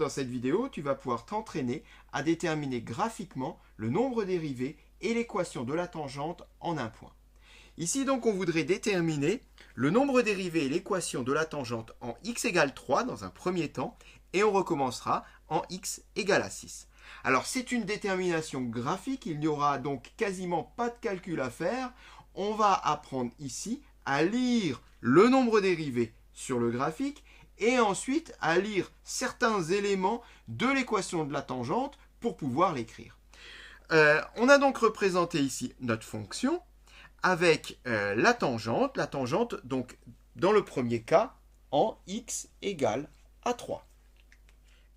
dans cette vidéo, tu vas pouvoir t'entraîner à déterminer graphiquement le nombre dérivé et l'équation de la tangente en un point. Ici donc on voudrait déterminer le nombre dérivé et l'équation de la tangente en x égale 3 dans un premier temps et on recommencera en x égale à 6. Alors c'est une détermination graphique, il n'y aura donc quasiment pas de calcul à faire. On va apprendre ici à lire le nombre dérivé sur le graphique et ensuite à lire certains éléments de l'équation de la tangente pour pouvoir l'écrire. On a donc représenté ici notre fonction avec la tangente donc dans le premier cas en x égale à 3.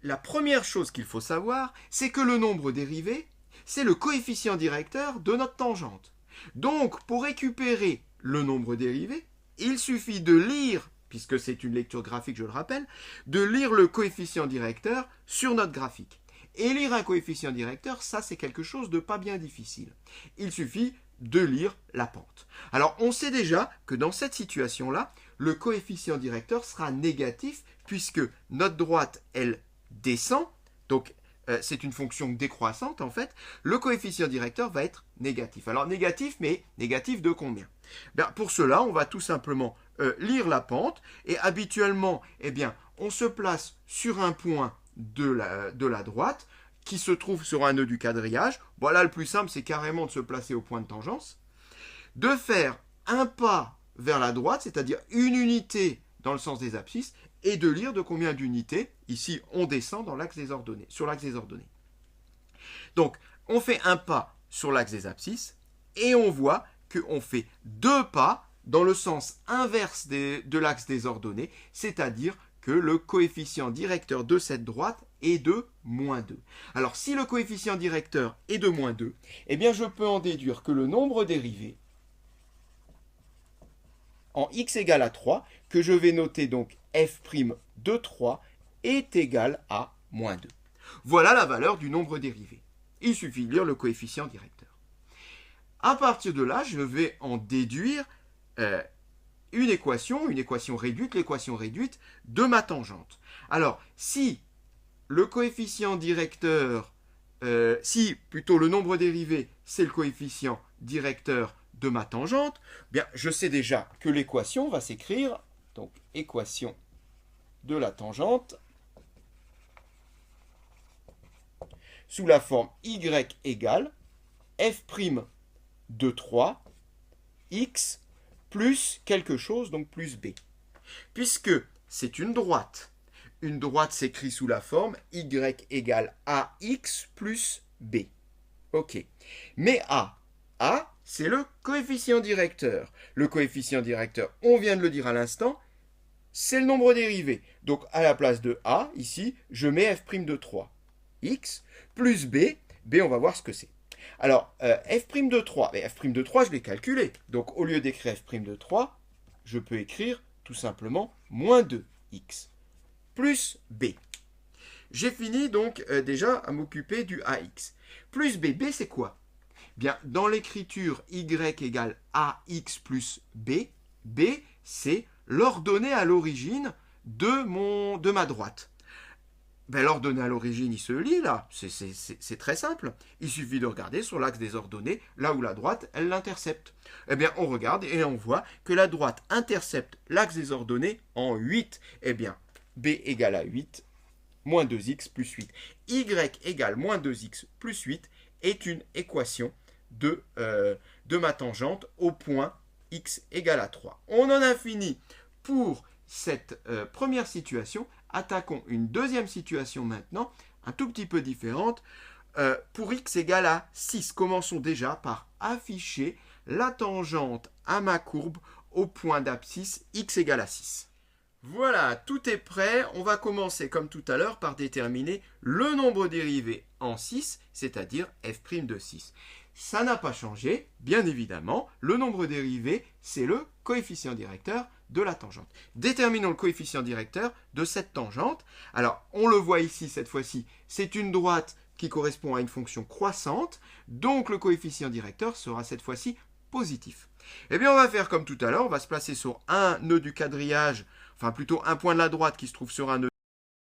La première chose qu'il faut savoir, c'est que le nombre dérivé, c'est le coefficient directeur de notre tangente. Donc, pour récupérer le nombre dérivé, il suffit de lire, puisque c'est une lecture graphique, je le rappelle, de lire le coefficient directeur sur notre graphique. Et lire un coefficient directeur, ça c'est quelque chose de pas bien difficile. Il suffit de lire la pente. Alors, on sait déjà que dans cette situation-là, le coefficient directeur sera négatif, puisque notre droite, elle descend, donc c'est une fonction décroissante en fait, le coefficient directeur va être négatif. Alors négatif, mais négatif de combien? Pour cela, on va tout simplement lire la pente, et habituellement, on se place sur un point de la droite, qui se trouve sur un nœud du quadrillage. Voilà, le plus simple, c'est carrément de se placer au point de tangence, de faire un pas vers la droite, c'est-à-dire une unité dans le sens des abscisses, et de lire de combien d'unités. Ici, on descend dans l'axe des ordonnées, sur l'axe des ordonnées. Donc, on fait un pas sur l'axe des abscisses, et on voit qu'on fait deux pas dans le sens inverse de l'axe des ordonnées, c'est-à-dire que le coefficient directeur de cette droite est de moins 2. Alors, si le coefficient directeur est de moins 2, je peux en déduire que le nombre dérivé en x égale à 3, que je vais noter donc f' de 3, est égal à moins 2. Voilà la valeur du nombre dérivé. Il suffit de lire le coefficient directeur. À partir de là, je vais en déduire une équation réduite, l'équation réduite de ma tangente. Alors, si le coefficient directeur, si plutôt le nombre dérivé, c'est le coefficient directeur de ma tangente, je sais déjà que l'équation va s'écrire, donc équation de la tangente, sous la forme y égale f' de 3, x plus quelque chose, donc plus b. Puisque c'est une droite s'écrit sous la forme y égale ax plus b. Ok. Mais a, c'est le coefficient directeur. Le coefficient directeur, on vient de le dire à l'instant, c'est le nombre dérivé. Donc, à la place de a, ici, je mets f' de 3. X plus b. B, on va voir ce que c'est. Alors, f' de 3. F' de 3, je l'ai calculé. Donc, au lieu d'écrire f' de 3, je peux écrire tout simplement moins 2x plus b. J'ai fini donc déjà à m'occuper du ax. Plus b. B, c'est quoi? Dans l'écriture y égale ax plus b, b, c'est l'ordonnée à l'origine de ma droite. L'ordonnée à l'origine, il se lit là, c'est très simple. Il suffit de regarder sur l'axe des ordonnées, là où la droite, elle l'intercepte. On regarde et on voit que la droite intercepte l'axe des ordonnées en 8. B égale à 8, moins 2x plus 8. Y égale moins 2x plus 8 est une équation de ma tangente au point x égale à 3. On en a fini pour cette première situation. Attaquons une deuxième situation maintenant, un tout petit peu différente. Pour x égale à 6, commençons déjà par afficher la tangente à ma courbe au point d'abscisse x égale à 6. Voilà, tout est prêt. On va commencer comme tout à l'heure par déterminer le nombre dérivé en 6, c'est-à-dire f' de 6. Ça n'a pas changé, bien évidemment. Le nombre dérivé, c'est le coefficient directeur de la tangente. Déterminons le coefficient directeur de cette tangente. Alors, on le voit ici, cette fois-ci, c'est une droite qui correspond à une fonction croissante. Donc, le coefficient directeur sera cette fois-ci positif. On va faire comme tout à l'heure. On va se placer sur un nœud du quadrillage, enfin plutôt un point de la droite qui se trouve sur un nœud